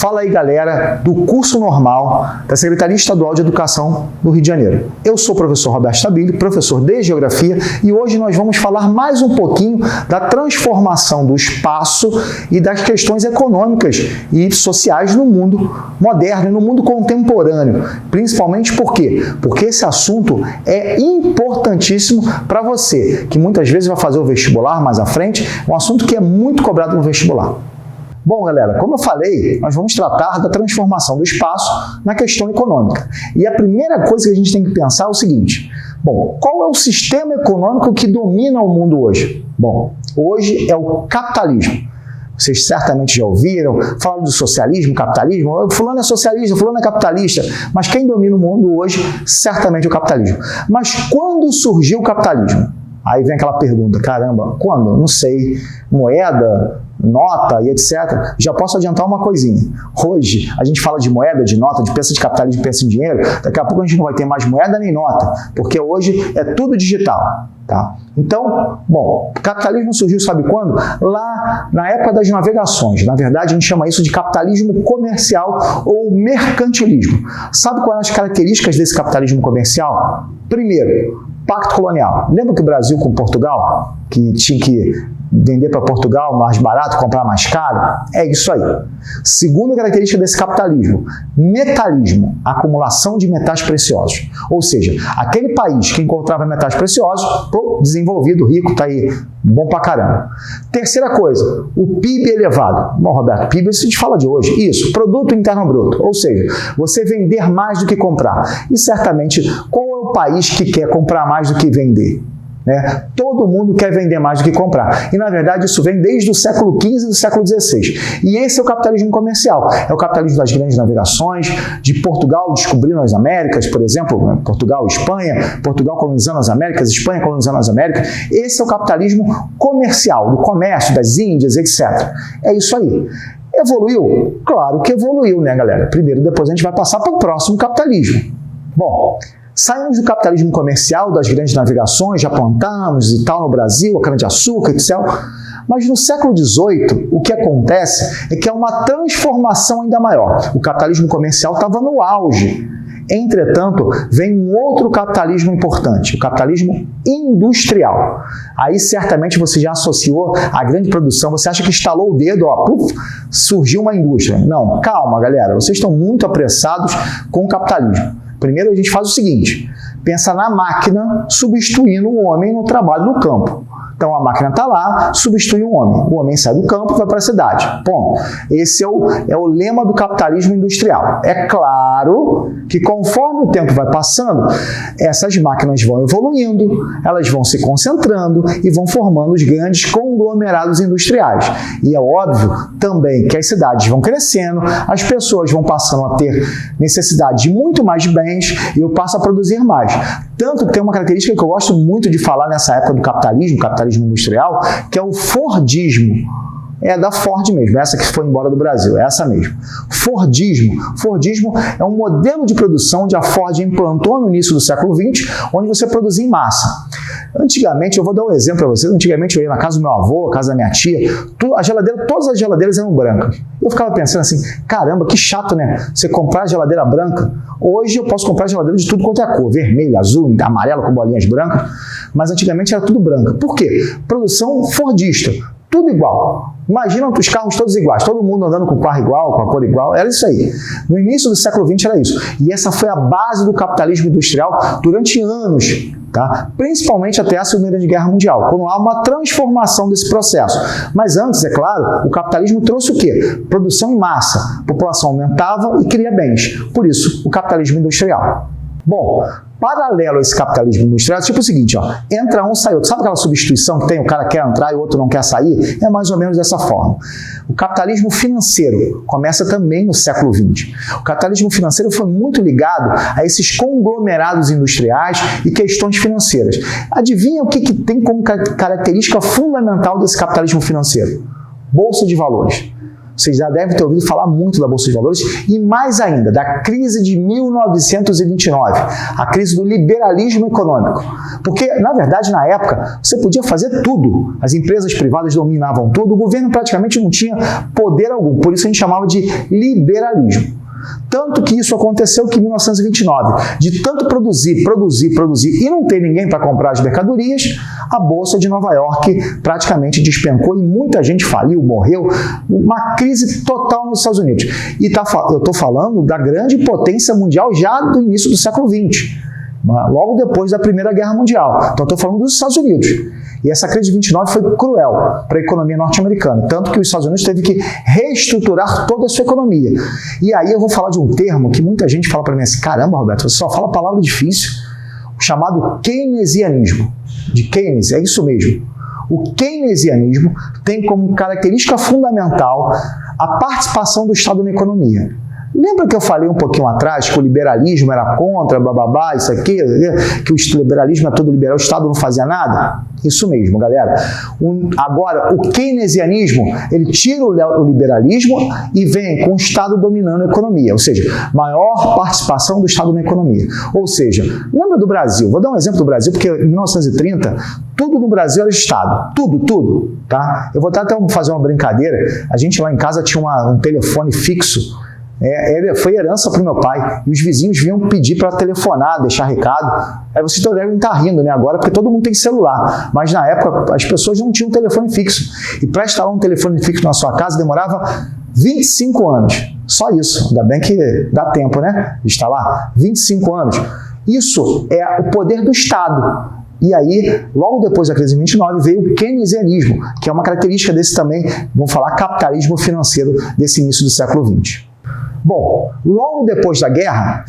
Fala aí, galera do curso normal da Secretaria Estadual de Educação do Rio de Janeiro. Eu sou o professor Roberto Stabile, professor de Geografia, e hoje nós vamos falar mais um pouquinho da transformação do espaço e das questões econômicas e sociais no mundo moderno e no mundo contemporâneo. Principalmente por quê? Porque esse assunto é importantíssimo para você, que muitas vezes vai fazer o vestibular mais à frente, um assunto que é muito cobrado no vestibular. Bom, galera, como eu falei, nós vamos tratar da transformação do espaço na questão econômica. E a primeira coisa que a gente tem que pensar é o seguinte: bom, qual é o sistema econômico que domina o mundo hoje? Bom, hoje é o capitalismo. Vocês certamente já ouviram, falaram do socialismo, capitalismo, fulano é socialista, fulano é capitalista, mas quem domina o mundo hoje certamente é o capitalismo. Mas quando surgiu o capitalismo? Aí vem aquela pergunta, caramba, quando? Não sei, moeda, nota e etc. Já posso adiantar uma coisinha. Hoje, a gente fala de moeda, de nota, de pensa de capitalismo, pensa em dinheiro. Daqui a pouco a gente não vai ter mais moeda nem nota, porque hoje é tudo digital. Tá? Então, bom, o capitalismo surgiu sabe quando? Lá na época das navegações. Na verdade, a gente chama isso de capitalismo comercial ou mercantilismo. Sabe quais são as características desse capitalismo comercial? Primeiro, pacto colonial. Lembra que o Brasil com Portugal, que tinha que vender para Portugal mais barato, comprar mais caro? É isso aí. Segunda característica desse capitalismo, metalismo, acumulação de metais preciosos. Ou seja, aquele país que encontrava metais preciosos, desenvolvido, rico, está aí, bom pra caramba. Terceira coisa, o PIB elevado. Bom, Roberto, PIB a gente fala de hoje. Isso, Produto Interno Bruto. Ou seja, você vender mais do que comprar. E certamente, qual é o país que quer comprar mais do que vender? Né? Todo mundo quer vender mais do que comprar. E, na verdade, isso vem desde o século XV e do século XVI. E esse é o capitalismo comercial. É o capitalismo das grandes navegações, de Portugal descobrindo as Américas, por exemplo, Portugal e Espanha, Portugal colonizando as Américas, Espanha colonizando as Américas. Esse é o capitalismo comercial, do comércio, das Índias, etc. É isso aí. Evoluiu? Claro que evoluiu, né, galera? Primeiro, depois a gente vai passar para o próximo capitalismo. Bom, saímos do capitalismo comercial, das grandes navegações, já plantamos e tal no Brasil, a cana-de-açúcar, etc. Mas no século XVIII, o que acontece é que é uma transformação ainda maior. O capitalismo comercial estava no auge. Entretanto, vem um outro capitalismo importante, o capitalismo industrial. Aí certamente você já associou a grande produção, você acha que estalou o dedo, ó, puf, surgiu uma indústria. Não, calma, galera, vocês estão muito apressados com o capitalismo. Primeiro a gente faz o seguinte, pensa na máquina substituindo o homem no trabalho no campo. Então a máquina está lá, substitui o homem sai do campo e vai para a cidade. Bom, esse é o lema do capitalismo industrial. É claro que conforme o tempo vai passando, essas máquinas vão evoluindo, elas vão se concentrando e vão formando os grandes conglomerados industriais. E é óbvio também que as cidades vão crescendo, as pessoas vão passando a ter necessidade de muito mais bens e eu passo a produzir mais. Tanto que tem uma característica que eu gosto muito de falar nessa época do capitalismo industrial, que é o Fordismo. É da Ford mesmo, essa que foi embora do Brasil, é essa mesmo. Fordismo. Fordismo é um modelo de produção onde a Ford implantou no início do século XX, onde você produzia em massa. Antigamente, eu vou dar um exemplo para vocês, antigamente eu ia na casa do meu avô, na casa da minha tia, todas as geladeiras eram brancas. Eu ficava pensando assim, caramba, que chato, né? Você comprar a geladeira branca. Hoje eu posso comprar geladeira de tudo quanto é cor, vermelho, azul, amarelo com bolinhas brancas, mas antigamente era tudo branca. Por quê? Produção fordista, tudo igual. Imagina os carros todos iguais, todo mundo andando com o carro igual, com a cor igual, era isso aí. No início do século XX era isso. E essa foi a base do capitalismo industrial durante anos, tá? Principalmente até a Segunda Grande Guerra Mundial, quando há uma transformação desse processo. Mas antes, é claro, o capitalismo trouxe o quê? Produção em massa. A população aumentava e cria bens. Por isso, o capitalismo industrial. Bom, paralelo a esse capitalismo industrial, tipo o seguinte, ó, entra um, sai outro. Sabe aquela substituição que tem, o cara quer entrar e o outro não quer sair? É mais ou menos dessa forma. O capitalismo financeiro começa também no século XX. O capitalismo financeiro foi muito ligado a esses conglomerados industriais e questões financeiras. Adivinha o que tem como característica fundamental desse capitalismo financeiro? Bolsa de valores. Vocês já devem ter ouvido falar muito da Bolsa de Valores e mais ainda, da crise de 1929, a crise do liberalismo econômico. Porque, na verdade, na época, você podia fazer tudo. As empresas privadas dominavam tudo, o governo praticamente não tinha poder algum, por isso a gente chamava de liberalismo. Tanto que isso aconteceu que em 1929, de tanto produzir e não ter ninguém para comprar as mercadorias, a Bolsa de Nova York praticamente despencou e muita gente faliu, morreu, uma crise total nos Estados Unidos. E eu estou falando da grande potência mundial já do início do século XX, logo depois da Primeira Guerra Mundial. Então estou falando dos Estados Unidos. E essa crise de 29 foi cruel para a economia norte-americana, tanto que os Estados Unidos teve que reestruturar toda a sua economia. E aí eu vou falar de um termo que muita gente fala para mim assim, caramba, Roberto, você só fala palavra difícil, o chamado keynesianismo. De Keynes, é isso mesmo. O keynesianismo tem como característica fundamental a participação do Estado na economia. Lembra que eu falei um pouquinho atrás que o liberalismo era contra, bababá, isso aqui, que o liberalismo é todo liberal, o Estado não fazia nada? Isso mesmo, galera. Agora, o keynesianismo, ele tira o liberalismo e vem com o Estado dominando a economia, ou seja, maior participação do Estado na economia. Ou seja, lembra do Brasil? Vou dar um exemplo do Brasil, porque em 1930, tudo no Brasil era Estado. Tudo, tá? Eu vou até fazer uma brincadeira. A gente lá em casa tinha um telefone fixo. Foi herança para o meu pai. E os vizinhos vinham pedir para telefonar, deixar recado. Aí vocês devem estar rindo, né, agora, porque todo mundo tem celular. Mas na época as pessoas não tinham telefone fixo. E para instalar um telefone fixo na sua casa demorava 25 anos. Só isso. Ainda bem que dá tempo, né? De instalar. 25 anos. Isso é o poder do Estado. E aí, logo depois da crise de 29, veio o keynesianismo, que é uma característica desse também, vamos falar, capitalismo financeiro desse início do século XX. Bom, logo depois da guerra,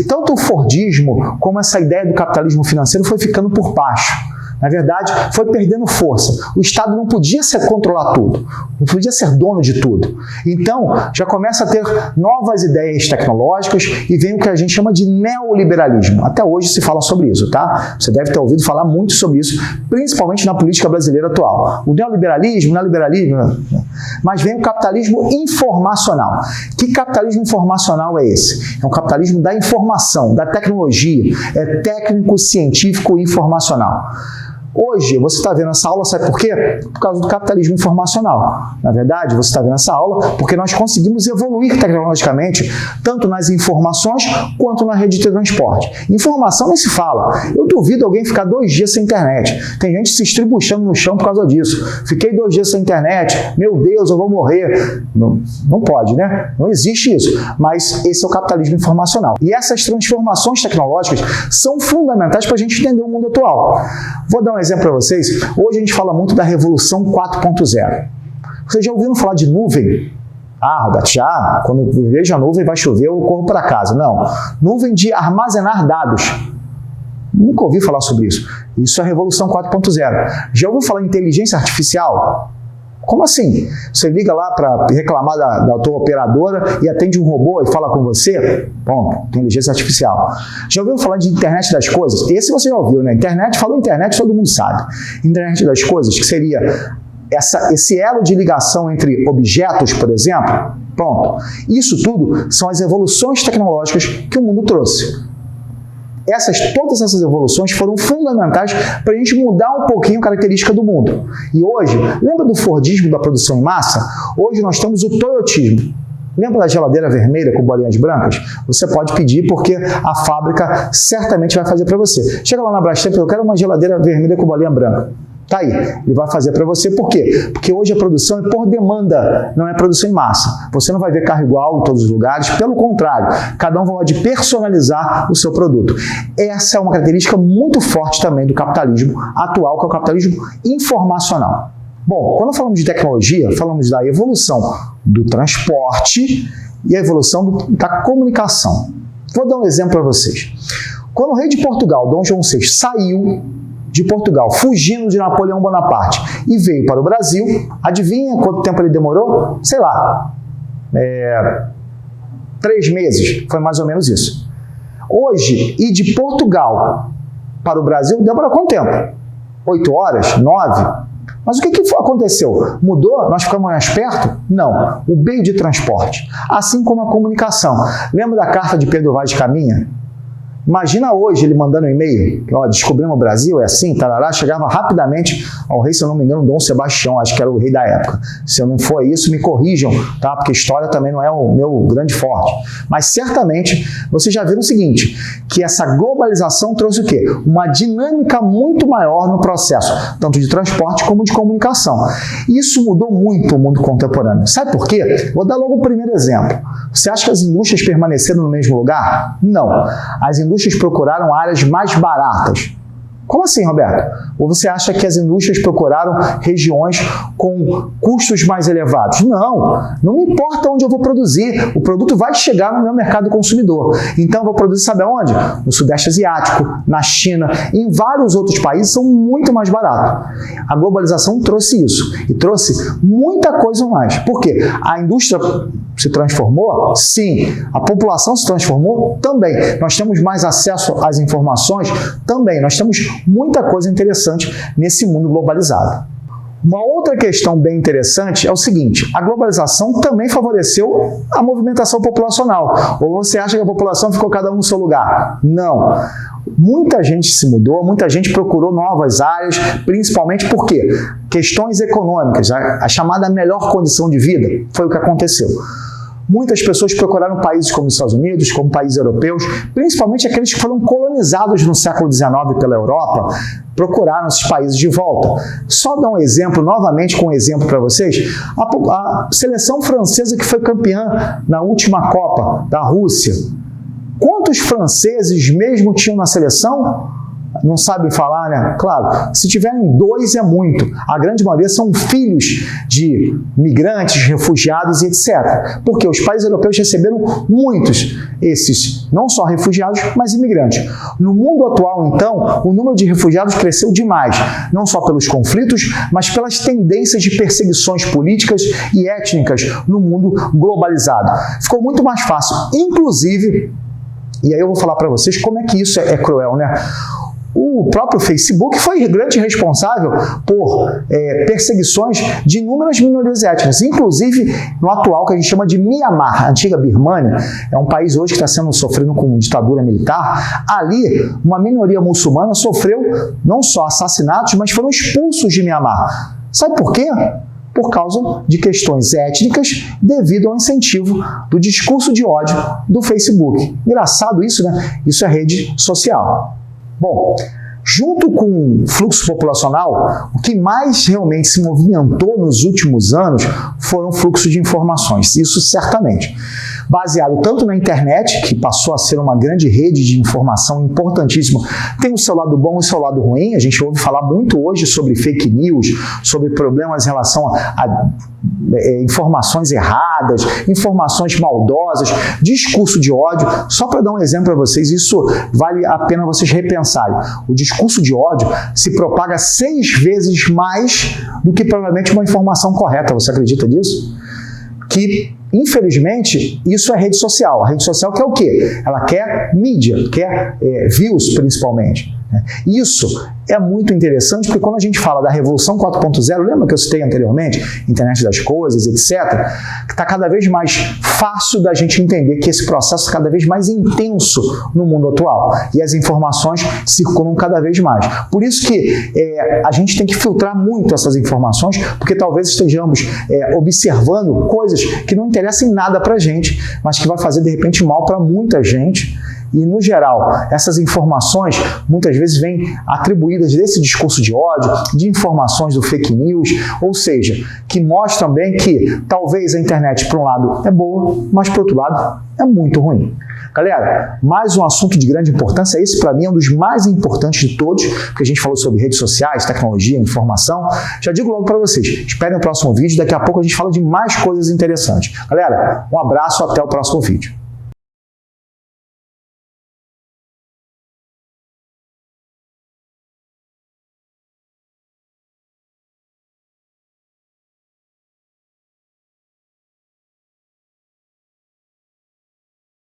tanto o fordismo como essa ideia do capitalismo financeiro foi ficando por baixo. Na verdade, foi perdendo força. O Estado não podia controlar tudo, não podia ser dono de tudo. Então, já começa a ter novas ideias tecnológicas e vem o que a gente chama de neoliberalismo. Até hoje se fala sobre isso, tá? Você deve ter ouvido falar muito sobre isso, principalmente na política brasileira atual. O neoliberalismo, mas vem o capitalismo informacional. Que capitalismo informacional é esse? É um capitalismo da informação, da tecnologia, é técnico, científico e informacional. Hoje, você está vendo essa aula, sabe por quê? Por causa do capitalismo informacional. Na verdade, você está vendo essa aula porque nós conseguimos evoluir tecnologicamente, tanto nas informações quanto na rede de transporte. Informação nem se fala. Eu duvido alguém ficar 2 dias sem internet. Tem gente se estribuchando no chão por causa disso. Fiquei 2 dias sem internet, meu Deus, eu vou morrer. Não pode, né? Não existe isso. Mas esse é o capitalismo informacional. E essas transformações tecnológicas são fundamentais para a gente entender o mundo atual. Vou dar um exemplo para vocês. Hoje a gente fala muito da Revolução 4.0. Vocês já ouviram falar de nuvem? Ah, Roberto, já. Quando eu vejo a nuvem, vai chover, eu corro para casa. Não. Nuvem de armazenar dados. Nunca ouvi falar sobre isso. Isso é a Revolução 4.0. Já ouviu falar em inteligência artificial? Como assim? Você liga lá para reclamar da tua operadora e atende um robô e fala com você? Bom, inteligência artificial. Já ouviu falar de internet das coisas? Esse você já ouviu, né? Internet, falou internet, todo mundo sabe. Internet das coisas, que seria esse elo de ligação entre objetos, por exemplo. Pronto. Isso tudo são as evoluções tecnológicas que o mundo trouxe. Todas essas evoluções foram fundamentais para a gente mudar um pouquinho a característica do mundo. E hoje, lembra do fordismo da produção em massa? Hoje nós temos o toyotismo. Lembra da geladeira vermelha com bolinhas brancas? Você pode pedir porque a fábrica certamente vai fazer para você. Chega lá na Brastemp, eu quero uma geladeira vermelha com bolinha branca. Tá aí, ele vai fazer para você. Por quê? Porque hoje a produção é por demanda, não é produção em massa. Você não vai ver carro igual em todos os lugares, pelo contrário, cada um pode personalizar o seu produto. Essa é uma característica muito forte também do capitalismo atual, que é o capitalismo informacional. Bom, quando falamos de tecnologia, falamos da evolução do transporte e a evolução da comunicação. Vou dar um exemplo para vocês. Quando o rei de Portugal, Dom João VI, saiu de Portugal, fugindo de Napoleão Bonaparte, e veio para o Brasil, adivinha quanto tempo ele demorou? Sei lá, 3 meses, foi mais ou menos isso. Hoje, ir de Portugal para o Brasil demora quanto tempo? 8 horas? 9? Mas o que aconteceu? Mudou? Nós ficamos mais perto? Não. O meio de transporte, assim como a comunicação. Lembra da carta de Pedro Vaz de Caminha? Imagina hoje ele mandando um e-mail, descobrimos o Brasil, é assim, tarará, chegava rapidamente ao rei, se eu não me engano, Dom Sebastião, acho que era o rei da época. Se eu não for isso, me corrijam, tá? Porque história também não é o meu grande forte. Mas certamente, vocês já viram o seguinte, que essa globalização trouxe o quê? Uma dinâmica muito maior no processo, tanto de transporte como de comunicação. Isso mudou muito o mundo contemporâneo. Sabe por quê? Vou dar logo o primeiro exemplo. Você acha que as indústrias permaneceram no mesmo lugar? Não. As indústrias procuraram áreas mais baratas. Como assim, Roberto? Ou você acha que as indústrias procuraram regiões com custos mais elevados? Não me importa onde eu vou produzir, o produto vai chegar no meu mercado consumidor. Então eu vou produzir, sabe aonde? No Sudeste Asiático, na China, e em vários outros países são muito mais baratos. A globalização trouxe isso, e trouxe muita coisa mais. Por quê? A indústria se transformou? Sim. A população se transformou? Também. Nós temos mais acesso às informações? Também. Nós temos muita coisa interessante nesse mundo globalizado. Uma outra questão bem interessante é o seguinte, a globalização também favoreceu a movimentação populacional. Ou você acha que a população ficou cada um no seu lugar? Não. Muita gente se mudou, muita gente procurou novas áreas, principalmente por quê? Questões econômicas, a chamada melhor condição de vida, foi o que aconteceu. Muitas pessoas procuraram países como os Estados Unidos, como países europeus, principalmente aqueles que foram colonizados no século XIX pela Europa, procuraram esses países de volta. Só dar um exemplo, novamente com um exemplo para vocês, a seleção francesa que foi campeã na última Copa da Rússia. Quantos franceses mesmo tinham na seleção? Não sabem falar, né? Claro, se tiverem 2 é muito. A grande maioria são filhos de migrantes, refugiados e etc. Porque os países europeus receberam muitos, esses, não só refugiados, mas imigrantes. No mundo atual, então, o número de refugiados cresceu demais, não só pelos conflitos, mas pelas tendências de perseguições políticas e étnicas no mundo globalizado. Ficou muito mais fácil, inclusive, e aí eu vou falar para vocês como é que isso é cruel, né? O próprio Facebook foi grande responsável por perseguições de inúmeras minorias étnicas, inclusive no atual que a gente chama de Mianmar, a antiga Birmânia, é um país hoje que está sofrendo com ditadura militar. Ali, uma minoria muçulmana sofreu não só assassinatos, mas foram expulsos de Mianmar. Sabe por quê? Por causa de questões étnicas devido ao incentivo do discurso de ódio do Facebook. Engraçado isso, né? Isso é rede social. Bom, junto com o fluxo populacional, o que mais realmente se movimentou nos últimos anos foram fluxos de informações, isso certamente. Baseado tanto na internet, que passou a ser uma grande rede de informação importantíssima, tem o seu lado bom e o seu lado ruim. A gente ouve falar muito hoje sobre fake news, sobre problemas em relação a informações erradas, informações maldosas, discurso de ódio. Só para dar um exemplo para vocês, isso vale a pena vocês repensarem. O discurso de ódio se propaga 6 vezes mais do que provavelmente uma informação correta. Você acredita nisso? Que, infelizmente, isso é rede social. A rede social quer o quê? Ela quer mídia, quer views, principalmente. Isso é muito interessante, porque quando a gente fala da Revolução 4.0, lembra que eu citei anteriormente, internet das coisas, etc., que está cada vez mais fácil da gente entender que esse processo é cada vez mais intenso no mundo atual, e as informações circulam cada vez mais. Por isso que a gente tem que filtrar muito essas informações, porque talvez estejamos observando coisas que não interessam em nada para a gente, mas que vai fazer, de repente, mal para muita gente. E, no geral, essas informações muitas vezes vêm atribuídas desse discurso de ódio, de informações do fake news, ou seja, que mostram bem que talvez a internet, por um lado, é boa, mas, por outro lado, é muito ruim. Galera, mais um assunto de grande importância. Esse, para mim, é um dos mais importantes de todos, porque a gente falou sobre redes sociais, tecnologia, informação. Já digo logo para vocês, esperem o próximo vídeo, daqui a pouco a gente fala de mais coisas interessantes. Galera, um abraço, até o próximo vídeo.